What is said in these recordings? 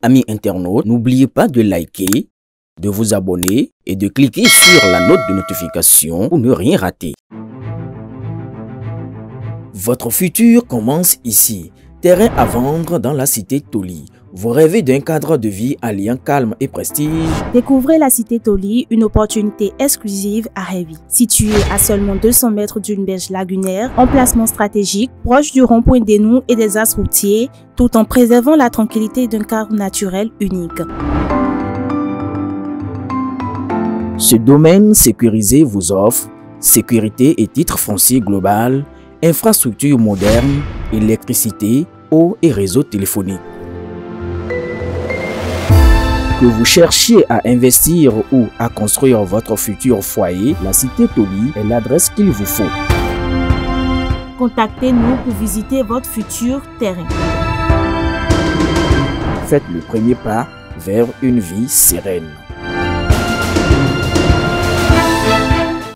Amis internautes, n'oubliez pas de liker, de vous abonner et de cliquer sur la note de notification pour ne rien rater. Votre futur commence ici. Terrain à vendre dans la cité Toli. Vous rêvez d'un cadre de vie alliant calme et prestige? Découvrez la cité Toli, une opportunité exclusive à Révi. Située à seulement 200 mètres d'une berge lagunaire, emplacement stratégique, proche du rond-point des Nous et des axes routiers, tout en préservant la tranquillité d'un cadre naturel unique. Ce domaine sécurisé vous offre sécurité et titre foncier global, infrastructures modernes, électricité, eau et réseau téléphonique. Que vous cherchiez à investir ou à construire votre futur foyer, la cité Toli est l'adresse qu'il vous faut. Contactez-nous pour visiter votre futur terrain. Faites le premier pas vers une vie sereine.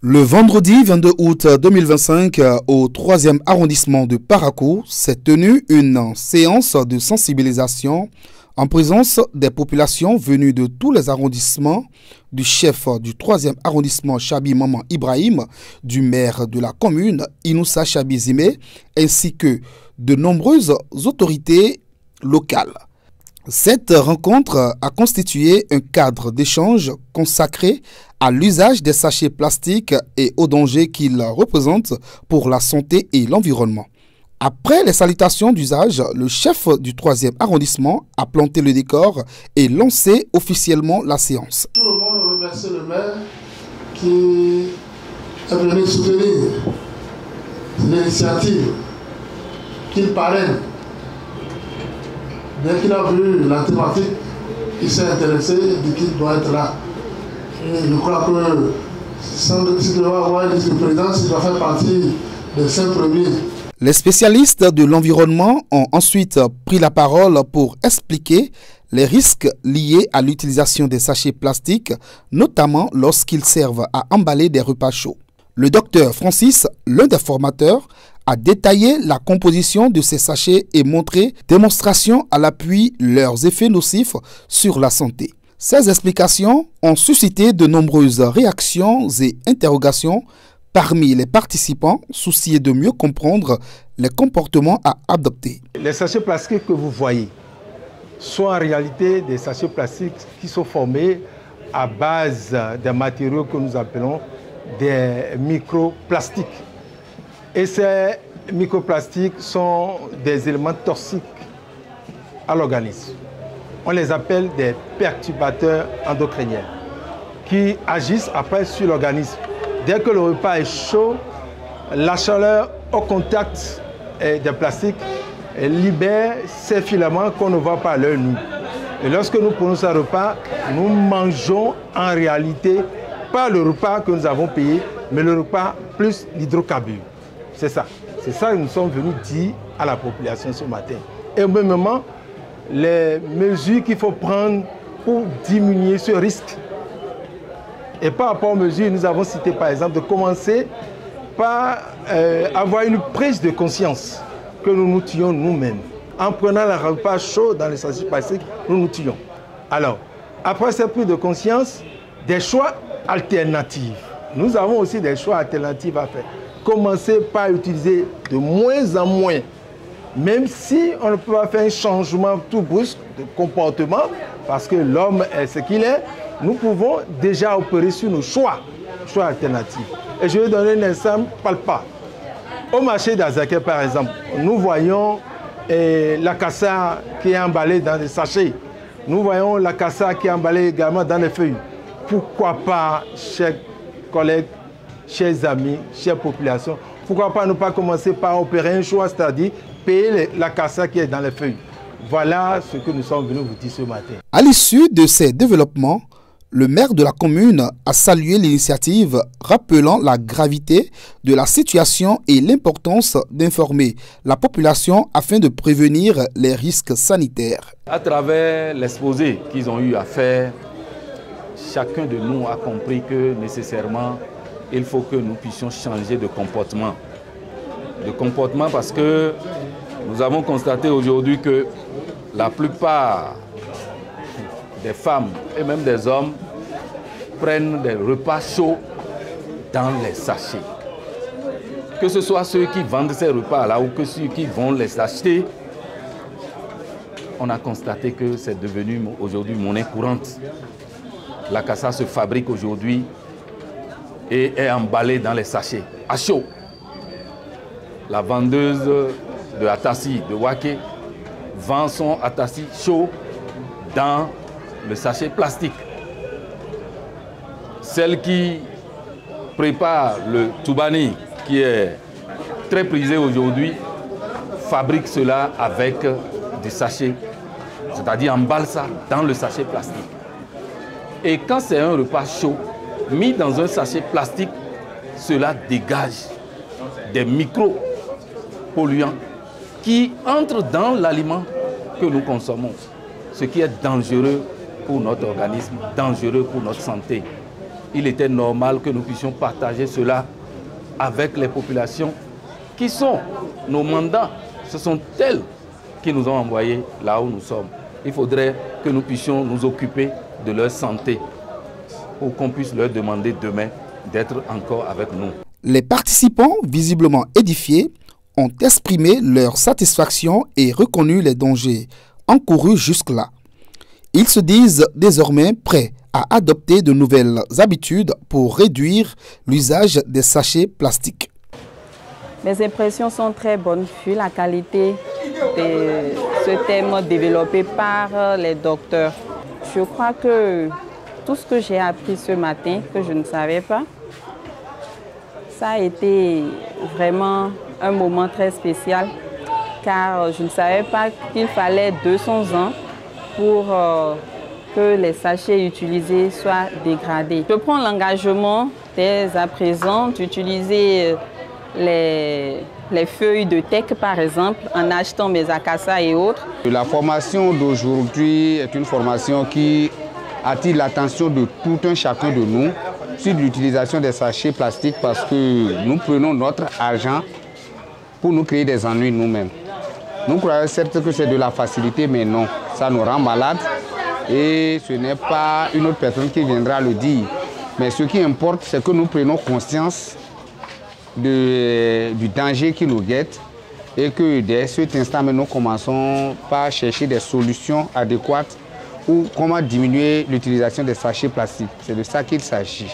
Le vendredi 22 août 2025, au 3e arrondissement de Parakou, s'est tenue une séance de sensibilisation en présence des populations venues de tous les arrondissements, du chef du 3e arrondissement Chabi Maman Ibrahim, du maire de la commune Inoussa Chabi Zime, ainsi que de nombreuses autorités locales. Cette rencontre a constitué un cadre d'échange consacré à l'usage des sachets plastiques et aux dangers qu'ils représentent pour la santé et l'environnement. Après les salutations d'usage, le chef du 3e arrondissement a planté le décor et lancé officiellement la séance. Tout le monde remercie le maire qui est venu soutenir l'initiative qu'il parraine. Dès qu'il a vu la thématique, il s'est intéressé et dit qu'il doit être là. Et je crois que s'il doit avoir une vice-présidence, il doit faire partie des 5 premiers. Les spécialistes de l'environnement ont ensuite pris la parole pour expliquer les risques liés à l'utilisation des sachets plastiques, notamment lorsqu'ils servent à emballer des repas chauds. Le docteur Francis, l'un des formateurs, a détaillé la composition de ces sachets et montré démonstration à l'appui leurs effets nocifs sur la santé. Ces explications ont suscité de nombreuses réactions et interrogations parmi les participants souciés de mieux comprendre les comportements à adopter. Les sachets plastiques que vous voyez sont en réalité des sachets plastiques qui sont formés à base des matériaux que nous appelons des microplastiques. Et ces microplastiques sont des éléments toxiques à l'organisme. On les appelle des perturbateurs endocriniens qui agissent après sur l'organisme. Dès que le repas est chaud, la chaleur au contact des plastiques libère ces filaments qu'on ne voit pas à l'œil nu. Et lorsque nous prenons ce repas, nous mangeons en réalité pas le repas que nous avons payé, mais le repas plus l'hydrocarbure. C'est ça. C'est ça que nous sommes venus dire à la population ce matin. Et au même moment, les mesures qu'il faut prendre pour diminuer ce risque. Et par rapport aux mesures, nous avons cité par exemple de commencer par avoir une prise de conscience que nous nous tuons nous-mêmes. En prenant le repas chaud dans les sachets plastiques, nous nous tuons. Alors, après cette prise de conscience, des choix alternatifs. Nous avons aussi des choix alternatifs à faire. Commencer par utiliser de moins en moins, même si on ne peut pas faire un changement tout brusque de comportement, parce que l'homme est ce qu'il est, nous pouvons déjà opérer sur nos choix alternatifs. Et je vais donner un exemple palpable. Au marché d'Azaké, par exemple, nous voyons la cassa qui est emballée dans des sachets. Nous voyons la cassa qui est emballée également dans les feuilles. Pourquoi pas, chers collègues, chers amis, chères populations, pourquoi pas ne pas commencer par opérer un choix, c'est-à-dire payer la cassa qui est dans les feuilles. Voilà ce que nous sommes venus vous dire ce matin. À l'issue de ces développements, le maire de la commune a salué l'initiative, rappelant la gravité de la situation et l'importance d'informer la population afin de prévenir les risques sanitaires. À travers l'exposé qu'ils ont eu à faire, chacun de nous a compris que nécessairement, il faut que nous puissions changer de comportement. De comportement parce que nous avons constaté aujourd'hui que la plupart des femmes et même des hommes prennent des repas chauds dans les sachets. Que ce soit ceux qui vendent ces repas-là ou que ceux qui vont les acheter, on a constaté que c'est devenu aujourd'hui monnaie courante. La cassa se fabrique aujourd'hui et est emballée dans les sachets à chaud. La vendeuse de atassi, de wake, vend son atassi chaud dans le sachet plastique. Celle qui prépare le toubani, qui est très prisé aujourd'hui, fabrique cela avec des sachets, c'est-à-dire emballe ça dans le sachet plastique. Et quand c'est un repas chaud, mis dans un sachet plastique, cela dégage des micro-polluants qui entrent dans l'aliment que nous consommons, ce qui est dangereux pour notre organisme, dangereux pour notre santé. Il était normal que nous puissions partager cela avec les populations qui sont nos mandats. Ce sont elles qui nous ont envoyés là où nous sommes. Il faudrait que nous puissions nous occuper de leur santé pour qu'on puisse leur demander demain d'être encore avec nous. Les participants, visiblement édifiés, ont exprimé leur satisfaction et reconnu les dangers encourus jusque-là. Ils se disent désormais prêts à adopter de nouvelles habitudes pour réduire l'usage des sachets plastiques. Mes impressions sont très bonnes vu la qualité de ce thème développé par les docteurs. Je crois que tout ce que j'ai appris ce matin, que je ne savais pas, ça a été vraiment un moment très spécial car je ne savais pas qu'il fallait 200 ans pour que les sachets utilisés soient dégradés. Je prends l'engagement dès à présent d'utiliser les feuilles de teck par exemple en achetant mes akassa et autres. La formation d'aujourd'hui est une formation qui attire l'attention de tout un chacun de nous sur l'utilisation des sachets plastiques parce que nous prenons notre argent pour nous créer des ennuis nous-mêmes. Nous croyons certes que c'est de la facilité, mais non, ça nous rend malades et ce n'est pas une autre personne qui viendra le dire. Mais ce qui importe, c'est que nous prenons conscience du danger qui nous guette et que dès cet instant, nous commençons par chercher des solutions adéquates ou comment diminuer l'utilisation des sachets plastiques. C'est de ça qu'il s'agit.